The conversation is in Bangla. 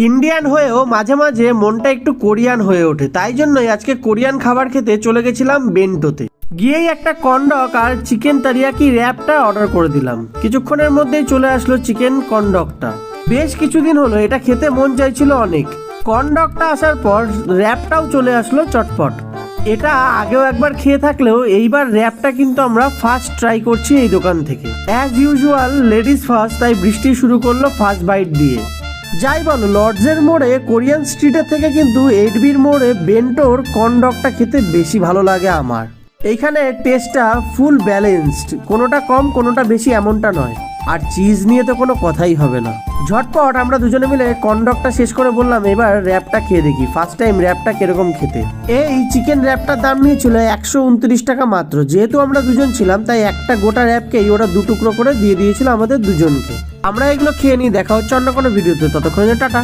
ইন্ডিয়ান হয়েও মাঝে মাঝে মনটা একটু কোরিয়ান হয়ে ওঠে, তাই জন্যই আজকে কোরিয়ান খাবার খেতে চলে গেছিলাম বেন্টোতে। গিয়েই একটা কর্নডক আর চিকেন তারিয়াকি র্যাপটা অর্ডার করে দিলাম। কিছুক্ষণের মধ্যেই চলে আসলো চিকেন কর্নডকটা। বেশ কিছুদিন হলো এটা খেতে মন চাইছিল অনেক। কর্নডকটা আসার পর র্যাপটাও চলে আসলো চটপট। এটা আগেও একবার খেয়ে থাকলেও এইবার র্যাপটা কিন্তু আমরা ফার্স্ট ট্রাই করছি এই দোকান থেকে। অ্যাজ ইউজুয়াল লেডিস ফার্স্ট, তাই বৃষ্টি শুরু করলো ফার্স্ট বাইট দিয়ে। যাই বলো, লর্ডসের মোড়ে কোরিয়ান স্ট্রিটের থেকে কিন্তু 8Bর মোড়ে বেন্টোর কর্নডকটা খেতে বেশি ভালো লাগে আমার। এইখানে টেস্টটা ফুল ব্যালেন্সড, কোনোটা কম কোনোটা বেশি এমনটা নয়। আর চিজ নিয়ে তো কোনো কথাই হবে না। ঝটপট আমরা দুজনে মিলে কর্নডকটা শেষ করে বললাম এবার র্যাপটা খেয়ে দেখি, ফার্স্ট টাইম র্যাপটা কিরকম খেতে। এই চিকেন র্যাপটার দাম নিয়েছিল 129 টাকা মাত্র। যেহেতু আমরা দুজন ছিলাম তাই একটা গোটা র্যাপকেই ওরা 2 টুকরো করে দিয়ে দিয়েছিল আমাদের দুজনকে। আমরা এগুলো খেয়ে নিয়ে দেখা হচ্ছে অন্য কোনো ভিডিওতে, ততক্ষণে টাটা।